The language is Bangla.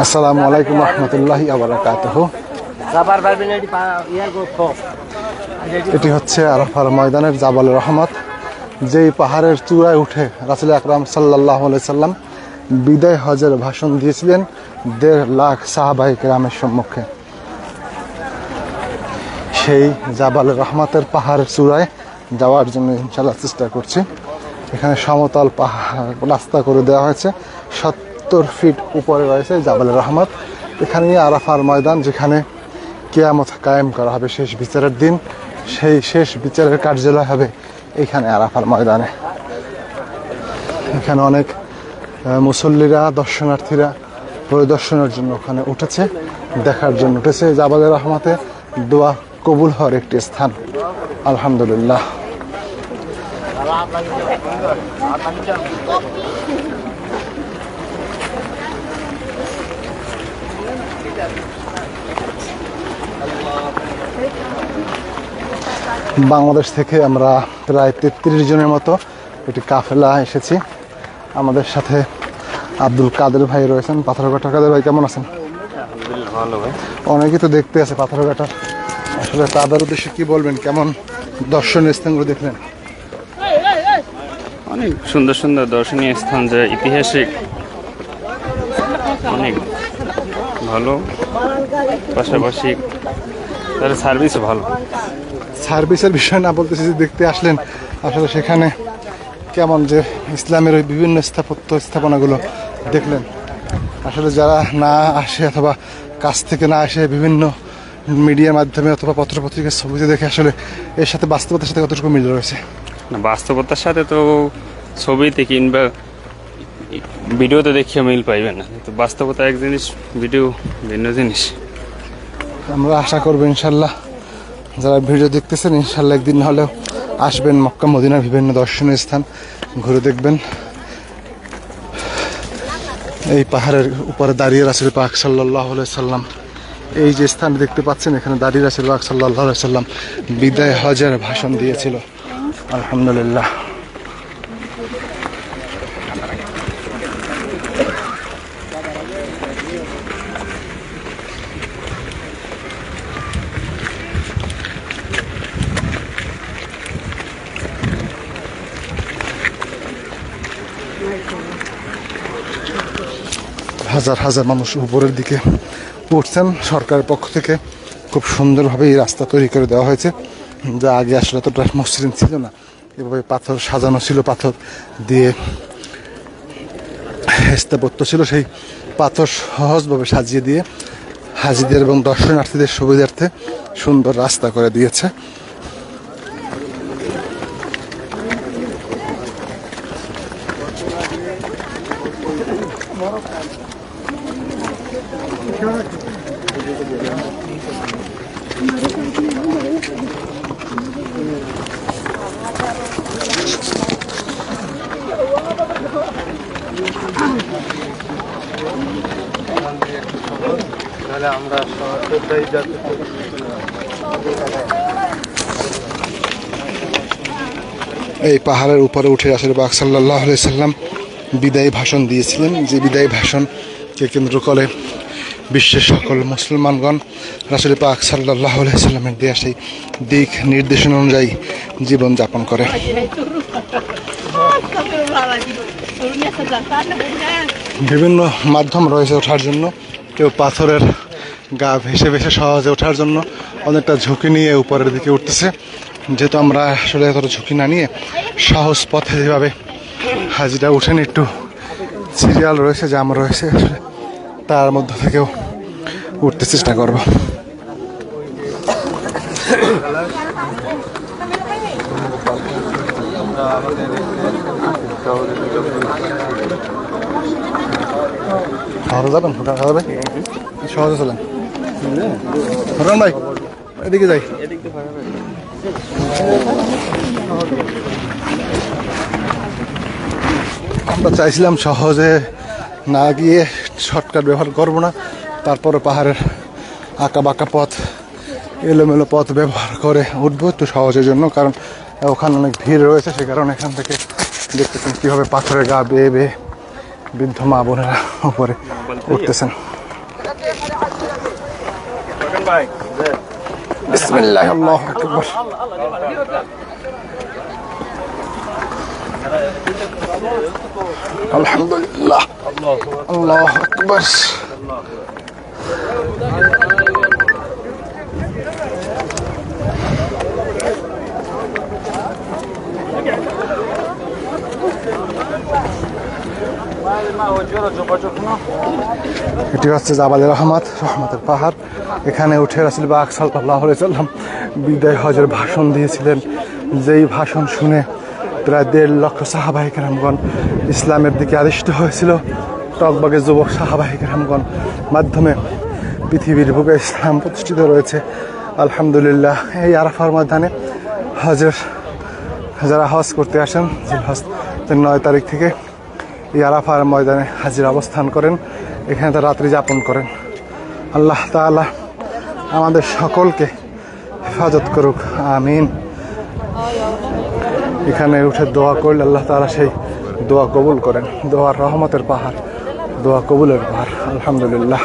আসসালামু আলাইকুম রহমতুল্লাহি ওয়া বারাকাতুহু। এটি হচ্ছে আরাফার ময়দানের জাবাল রহমত, যেই পাহাড়ের চূড়ায় উঠে রাসূল আকরাম সাল্লাল্লাহু আলাইহি সাল্লাম বিদায় হজের ভাষণ দিয়েছিলেন 1.5 লাখ সাহাবায়ে কেরামের সম্মুখে। সেই জাবাল রহমতের পাহাড়ের চূড়ায় যাওয়ার জন্য ইনশাআল্লাহ চেষ্টা করছি। এখানে সমতল পাহাড় রাস্তা করে দেওয়া হয়েছে, 70 ফিট উপরে রয়েছে জাবাল রহমত। এখানে আরাফার ময়দান, যেখানে কিয়ামত কায়েম করা হবে শেষ বিচারের দিন। সেই শেষ বিচারের কার্যালয় হবে এখানে আরাফার ময়দানে। এখানে অনেক মুসল্লিরা, দর্শনার্থীরা পরিদর্শনের জন্য ওখানে উঠেছে, দেখার জন্য উঠেছে। জাবাল রহমতে দোয়া কবুল হওয়ার একটি স্থান, আলহামদুলিল্লাহ। বাংলাদেশ থেকে আমরা প্রায় 33 জনের মতো একটি কাফেলা এসেছি। আমাদের সাথে আব্দুল কাদের ভাই রয়েছেন, পাথরঘাটার। কাদের ভাই কেমন আছেন? ভালো ভাই। অনেকেই তো দেখতে আছে পাথরঘাটার, আসলে তাদের উদ্দেশ্যে কি বলবেন? কেমন দর্শনীয় স্থানগুলো দেখলেন? অনেক সুন্দর সুন্দর দর্শনীয় স্থান, যে ঐতিহাসিক, অনেক ভালো। পাশাপাশি তার সার্ভিসও ভালো। সার্ভিসের বিষয় না বলতেছি, যে দেখতে আসলেন আসলে সেখানে কেমন, যে ইসলামের ওই বিভিন্ন স্থাপনাগুলো দেখলেন। আসলে যারা না আসে অথবা কাছ থেকে না আসে বিভিন্ন মিডিয়ার মাধ্যমে অথবা পত্রপত্রিকার ছবিতে দেখে, আসলে এর সাথে বাস্তবতার সাথে কতটুকু মিল রয়েছে? না, বাস্তবতার সাথে তো ছবিতে কিংবা ভিডিওতে দেখিয়ে মিল পাইবে না। তো বাস্তবতা এক জিনিস, ভিডিও ভিন্ন জিনিস। আমরা আশা করবো ইনশাল্লাহ যারা ভিডিও দেখতেছেন ইনশাল্লাহ একদিন হলেও আসবেন, মক্কা মদিনার বিভিন্ন দর্শনীয় স্থান ঘুরে দেখবেন। এই পাহাড়ের উপরে দাঁড়িয়ে রাসূল পাক সাল্লাল্লাহু আলাইহি সাল্লাম, এই যে স্থান দেখতে পাচ্ছেন, এখানে দাঁড়িয়ে রাসূল পাক সাল্লাল্লাহু আলাইহি সাল্লাম বিদায় হজের ভাষণ দিয়েছিল, আলহামদুলিল্লাহ। হাজার হাজার মানুষ উপরের দিকে উঠছেন। সরকারের পক্ষ থেকে খুব সুন্দরভাবে এই রাস্তা তৈরি করে দেওয়া হয়েছে, যা আগে আসলে এতটা মসৃণ ছিল না। এভাবে পাথর সাজানো ছিল, পাথর দিয়ে স্থাপত্য ছিল, সেই পাথর সহজভাবে সাজিয়ে দিয়ে হাজিদের এবং দর্শনার্থীদের সুবিধার্থে সুন্দর রাস্তা করে দিয়েছে। এই পাহাড়ের উপরে উঠে রাসূল পাক সাল্লাল্লাহু আলাইহি সাল্লাম বিদায়ী ভাষণ দিয়েছিলেন, যে বিদায়ী ভাষণকে কেন্দ্র করে বিশ্বের সকল মুসলমানগণ রাসূল পাক সাল্লাল্লাহু আলাইহি সাল্লামের দেয়া সেই দিক নির্দেশনা অনুযায়ী জীবনযাপন করে। বিভিন্ন মাধ্যম রয়েছে ওঠার জন্য। কেউ পাথরের গা ভেসে ভেসে সহজে ওঠার জন্য অনেকটা ঝুঁকি নিয়ে উপরের দিকে উঠতেছে। যেহেতু আমরা আসলে এতটা ঝুঁকি না নিয়ে সহজ পথে যেভাবে হাজিরা উঠেন, একটু সিরিয়াল রয়েছে, জাম রয়েছে, তার মধ্য থেকেও উঠতে চেষ্টা করব। সহজে যাবেন, সহজে চলেন ফরহান ভাই, এদিকে যাই। আমরা চাইছিলাম সহজে না গিয়ে শর্টকাট ব্যবহার করব না, তারপরে পাহাড়ের আঁকা বাঁকা পথ, এলোমেলো পথ ব্যবহার করে উঠবো একটু সহজের জন্য, কারণ ওখানে অনেক ভিড় রয়েছে। সে কারণে এখান থেকে দেখতেছেন কীভাবে পাথরের গা বেয়ে বেয়ে বৃদ্ধ মা বোনেরা উপরে উঠতেছেন। বিসমিল্লাহ, আল্লাহু আকবার। আলহামদুলিল্লাহ, আল্লাহু আকবার। এটি হচ্ছে জাবালে রহমত, রহমতের পাহাড়। এখানে উঠে রাসূল পাক সাল্লাল্লাহু আলাইহি ওয়াসাল্লাম বিদায় হজের ভাষণ দিয়েছিলেন। যেই ভাষণ শুনে প্রায় 1.5 লক্ষ সাহাবায়ে কেরামগণ ইসলামের দিকে আদিষ্ট হয়েছিল। টকবগে যুবক সাহাবায়ে কেরামগণ মাধ্যমে পৃথিবীর বুকে ইসলাম প্রতিষ্ঠিত রয়েছে। আলহামদুলিল্লাহ। এই আরাফার ময়দানে হজের যারা হজ করতে আসেন, জিলহজ 9 তারিখ থেকে এই আরাফার ময়দানে হাজির অবস্থান করেন, এখানে তারা রাত্রি যাপন করেন। আল্লাহ তাআলা আমাদের সকলকে হেফাজত করুক, আমিন। এখানে উঠে দোয়া করলে আল্লাহ তাআলা সেই দোয়া কবুল করেন। দোয়ার রহমতের পাহাড়, দোয়া কবুলের পাহাড়। আলহামদুলিল্লাহ।